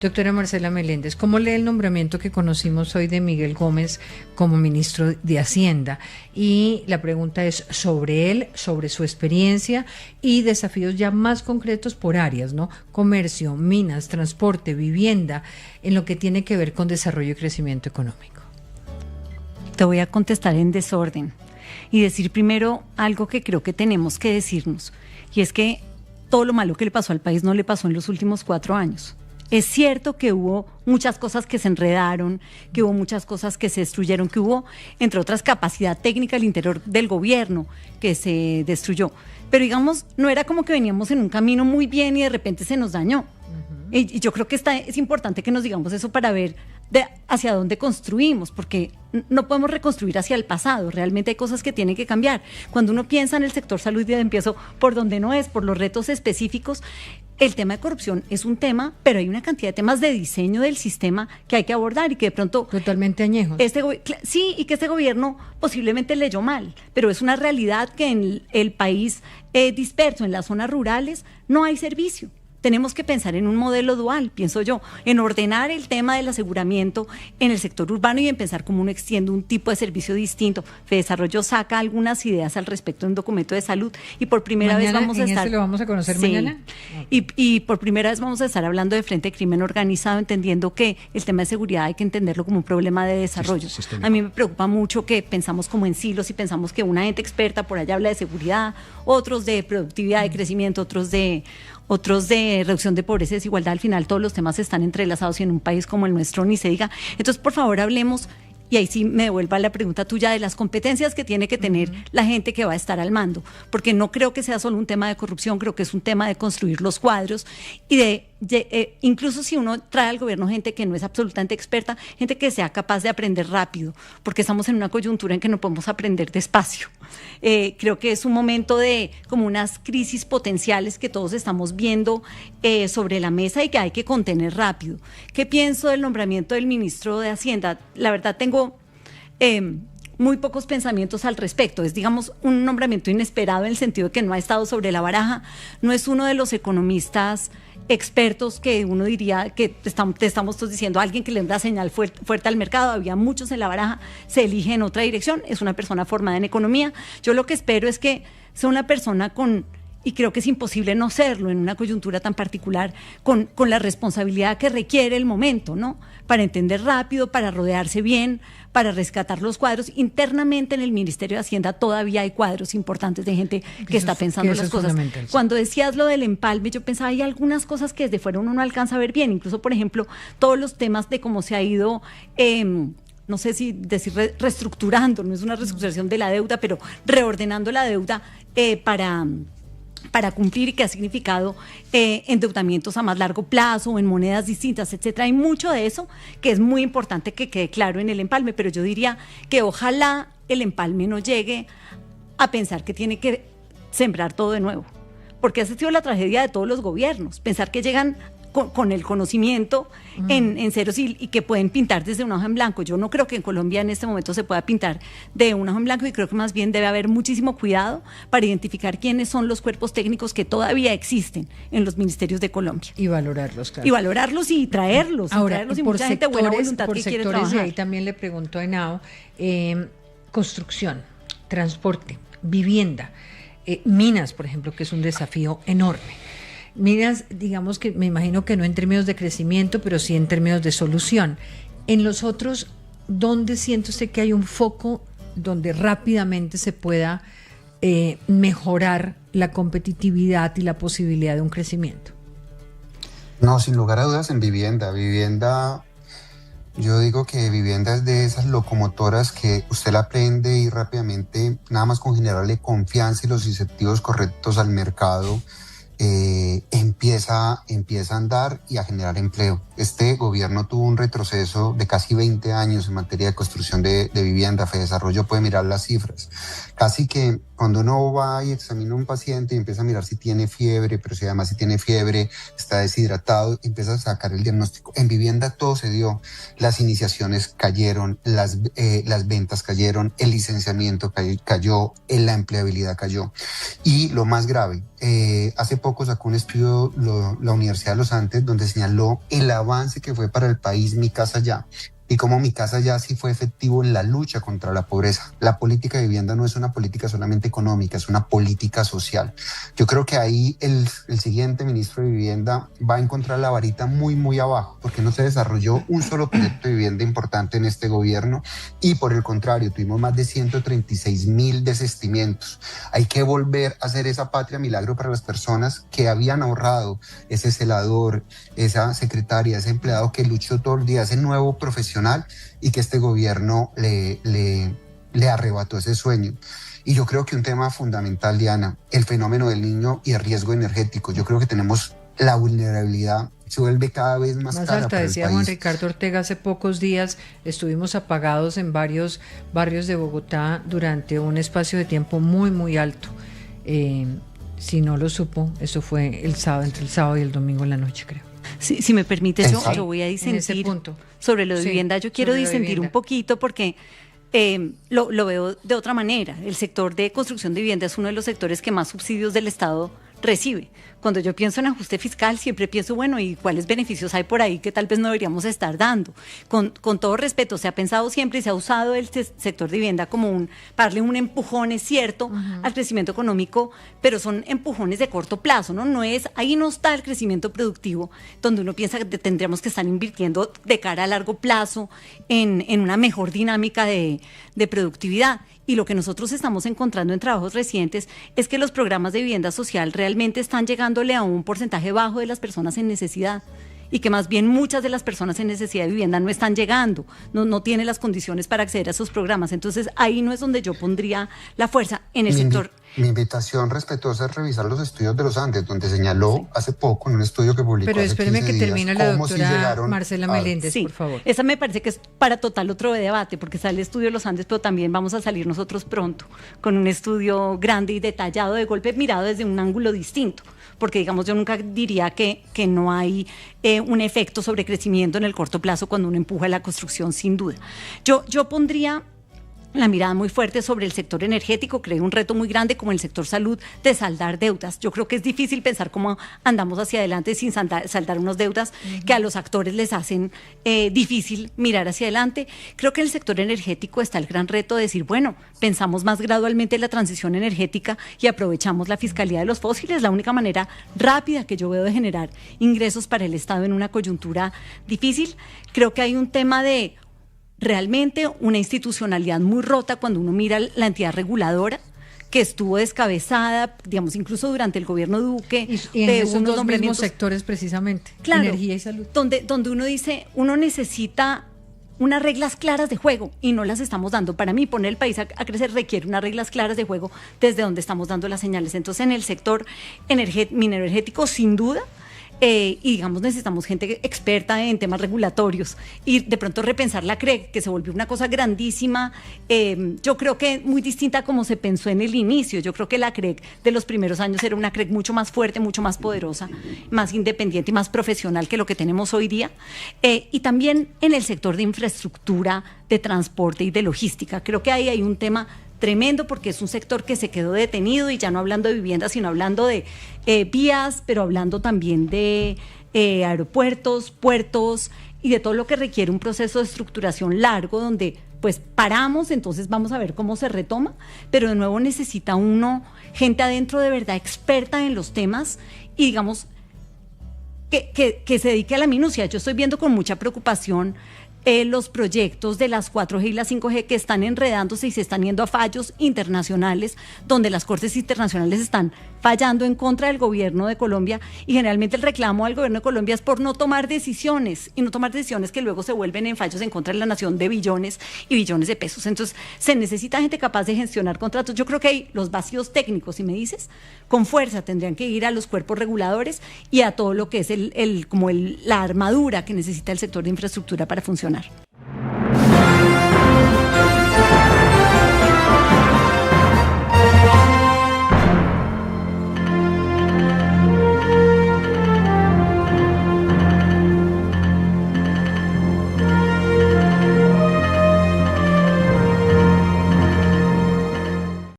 Doctora Marcela Meléndez, ¿cómo lee el nombramiento que conocimos hoy de Miguel Gómez como ministro de Hacienda? Y la pregunta es sobre él, sobre su experiencia y desafíos ya más concretos por áreas, ¿no? Comercio, minas, transporte, vivienda, en lo que tiene que ver con desarrollo y crecimiento económico. Te voy a contestar en desorden y decir primero algo que creo que tenemos que decirnos, y es que todo lo malo que le pasó al país no le pasó en los últimos 4 años. Es cierto que hubo muchas cosas que se enredaron, que hubo muchas cosas que se destruyeron, que hubo, entre otras, capacidad técnica al interior del gobierno que se destruyó. Pero digamos, no era como que veníamos en un camino muy bien y de repente se nos dañó. Y yo creo que es importante que nos digamos eso para ver hacia dónde construimos, porque no podemos reconstruir hacia el pasado. Realmente hay cosas que tienen que cambiar. Cuando uno piensa en el sector salud, y empiezo por donde no es, por los retos específicos. El tema de corrupción es un tema, pero hay una cantidad de temas de diseño del sistema que hay que abordar y que de pronto... Totalmente añejos. Sí, y que este gobierno posiblemente leyó mal, pero es una realidad que en el país disperso, en las zonas rurales, no hay servicio. Tenemos que pensar en un modelo dual, pienso yo, en ordenar el tema del aseguramiento en el sector urbano y en pensar cómo uno extiende un tipo de servicio distinto. FEDesarrollo saca algunas ideas al respecto en un documento de salud y por primera vez vamos a estar... ¿Lo vamos a conocer mañana? Y por primera vez vamos a estar hablando de frente de crimen organizado, entendiendo que el tema de seguridad hay que entenderlo como un problema de desarrollo. A mí me preocupa mucho que pensamos como en silos y pensamos que una gente experta por allá habla de seguridad, otros de productividad, de crecimiento, otros de reducción de pobreza y desigualdad. Al final todos los temas están entrelazados y en un país como el nuestro ni se diga. Entonces, por favor, hablemos, y ahí sí me devuelva la pregunta tuya, de las competencias que tiene que tener la gente que va a estar al mando, porque no creo que sea solo un tema de corrupción, creo que es un tema de construir los cuadros y incluso si uno trae al gobierno gente que no es absolutamente experta, gente que sea capaz de aprender rápido, porque estamos en una coyuntura en que no podemos aprender despacio. Creo que es un momento de como unas crisis potenciales que todos estamos viendo sobre la mesa y que hay que contener rápido. ¿Qué pienso del nombramiento del ministro de Hacienda? La verdad tengo muy pocos pensamientos al respecto. Es, digamos, un nombramiento inesperado en el sentido de que no ha estado sobre la baraja, no es uno de los economistas expertos que uno diría que te estamos todos diciendo, alguien que le da señal fuerte al mercado. Había muchos en la baraja, se elige en otra dirección, es una persona formada en economía. Yo lo que espero es que sea una persona y creo que es imposible no serlo en una coyuntura tan particular, con la responsabilidad que requiere el momento, ¿no? Para entender rápido, para rodearse bien, para rescatar los cuadros. Internamente en el Ministerio de Hacienda todavía hay cuadros importantes de gente que está pensando las cosas. Cuando decías lo del empalme, yo pensaba, hay algunas cosas que desde fuera uno no alcanza a ver bien, incluso, por ejemplo, todos los temas de cómo se ha ido... no sé si decir reestructurando, no es una reestructuración de la deuda, pero reordenando la deuda para cumplir, y que ha significado endeudamientos a más largo plazo, en monedas distintas, etcétera. Hay mucho de eso que es muy importante que quede claro en el empalme, pero yo diría que ojalá el empalme no llegue a pensar que tiene que sembrar todo de nuevo, porque esa ha sido la tragedia de todos los gobiernos, pensar que llegan con el conocimiento en ceros y que pueden pintar desde una hoja en blanco. Yo no creo que en Colombia en este momento se pueda pintar de una hoja en blanco, y creo que más bien debe haber muchísimo cuidado para identificar quiénes son los cuerpos técnicos que todavía existen en los ministerios de Colombia. Y valorarlos, claro. Y valorarlos y traerlos. Ahora, y mucha gente de buena voluntad que quiere trabajar. Y ahí también le pregunto a Henao, construcción, transporte, vivienda, minas, por ejemplo, que es un desafío enorme. Minas, digamos que me imagino que no en términos de crecimiento, pero sí en términos de solución. En los otros, ¿dónde siente usted que hay un foco donde rápidamente se pueda mejorar la competitividad y la posibilidad de un crecimiento? No, sin lugar a dudas en vivienda. Yo digo que vivienda es de esas locomotoras que usted la aprende y rápidamente, nada más con generarle confianza y los incentivos correctos al mercado, empieza a andar y a generar empleo. Este gobierno tuvo un retroceso de casi 20 años en materia de construcción de vivienda. FEDesarrollo puede mirar las cifras. Casi que cuando uno va y examina a un paciente y empieza a mirar si tiene fiebre, pero si además si tiene fiebre, está deshidratado, empieza a sacar el diagnóstico. En vivienda todo se dio. Las iniciaciones cayeron, las ventas cayeron, el licenciamiento cayó, la empleabilidad cayó. Y lo más grave, hace poco poco sacó un estudio la Universidad de los Andes donde señaló el avance que fue para el país Mi Casa Ya, y cómo Mi Casa Ya sí fue efectivo en la lucha contra la pobreza. La política de vivienda no es una política solamente económica, es una política social. Yo creo que ahí el siguiente ministro de Vivienda va a encontrar la varita muy, muy abajo, porque no se desarrolló un solo proyecto de vivienda importante en este gobierno, y por el contrario, tuvimos más de 136.000 desistimientos. Hay que volver a hacer esa patria milagro para las personas que habían ahorrado, ese celador, esa secretaria, ese empleado que luchó todo el día, ese nuevo profesional, y que este gobierno le arrebató ese sueño. Y yo creo que un tema fundamental, Diana, el fenómeno del niño y el riesgo energético. Yo creo que tenemos la vulnerabilidad, se vuelve cada vez más cara alta, para el decía país. Juan Ricardo Ortega hace pocos días, estuvimos apagados en varios barrios de Bogotá durante un espacio de tiempo muy, muy alto. Si no lo supo, eso fue el sábado, entre el sábado y el domingo en la noche, creo. Si me permite, yo voy a disentir sobre lo de vivienda. Yo quiero disentir un poquito porque lo veo de otra manera. El sector de construcción de vivienda es uno de los sectores que más subsidios del Estado recibe. Cuando yo pienso en ajuste fiscal, siempre pienso, bueno, ¿y cuáles beneficios hay por ahí que tal vez no deberíamos estar dando? Con todo respeto, se ha pensado siempre y se ha usado el sector de vivienda como para darle un empujón, es cierto, al crecimiento económico, pero son empujones de corto plazo, ¿no? Ahí no está el crecimiento productivo, donde uno piensa que tendríamos que estar invirtiendo de cara a largo plazo en una mejor dinámica de productividad. Y lo que nosotros estamos encontrando en trabajos recientes es que los programas de vivienda social realmente están llegándole a un porcentaje bajo de las personas en necesidad, y que más bien muchas de las personas en necesidad de vivienda no están llegando, no tienen las condiciones para acceder a esos programas. Entonces ahí no es donde yo pondría la fuerza en el sector. Mi invitación respetuosa es revisar los estudios de los Andes, donde señaló hace poco en un estudio que publicó. Pero espéreme que termine la doctora si Marcela Meléndez, por favor. Esa me parece que es para total otro debate, porque sale el estudio de los Andes, pero también vamos a salir nosotros pronto con un estudio grande y detallado, de golpe mirado desde un ángulo distinto. Porque, digamos, yo nunca diría que no hay un efecto sobre crecimiento en el corto plazo cuando uno empuja la construcción, sin duda. Yo pondría la mirada muy fuerte sobre el sector energético. Creo un reto muy grande, como el sector salud, de saldar deudas. Yo creo que es difícil pensar cómo andamos hacia adelante sin saldar unas deudas que a los actores les hacen difícil mirar hacia adelante. Creo que en el sector energético está el gran reto de decir, bueno, pensamos más gradualmente la transición energética y aprovechamos la fiscalidad de los fósiles, la única manera rápida que yo veo de generar ingresos para el Estado en una coyuntura difícil. Creo que hay un tema de realmente una institucionalidad muy rota cuando uno mira la entidad reguladora, que estuvo descabezada, digamos, incluso durante el gobierno Duque. Y en esos dos mismos sectores precisamente, claro, energía y salud. Donde uno dice, uno necesita unas reglas claras de juego y no las estamos dando. Para mí, poner el país a crecer requiere unas reglas claras de juego desde donde estamos dando las señales. Entonces, en el sector mineroenergético, sin duda, y digamos necesitamos gente experta en temas regulatorios y de pronto repensar la CREC, que se volvió una cosa grandísima. Yo creo que muy distinta a como se pensó en el inicio. Yo creo que la CREC de los primeros años era una CREC mucho más fuerte, mucho más poderosa, más independiente y más profesional que lo que tenemos hoy día. Y también en el sector de infraestructura, de transporte y de logística. Creo que ahí hay un tema tremendo, porque es un sector que se quedó detenido, y ya no hablando de vivienda, sino hablando de vías, pero hablando también de aeropuertos, puertos y de todo lo que requiere un proceso de estructuración largo, donde pues paramos, entonces vamos a ver cómo se retoma, pero de nuevo necesita uno gente adentro de verdad experta en los temas y digamos que se dedique a la minucia. Yo estoy viendo con mucha preocupación los proyectos de las 4G y las 5G que están enredándose y se están yendo a fallos internacionales, donde las cortes internacionales están fallando en contra del gobierno de Colombia, y generalmente el reclamo al gobierno de Colombia es por no tomar decisiones, y no tomar decisiones que luego se vuelven en fallos en contra de la nación de billones y billones de pesos. Entonces se necesita gente capaz de gestionar contratos. Yo creo que hay los vacíos técnicos, si me dices, con fuerza tendrían que ir a los cuerpos reguladores y a todo lo que es la armadura que necesita el sector de infraestructura para funcionar.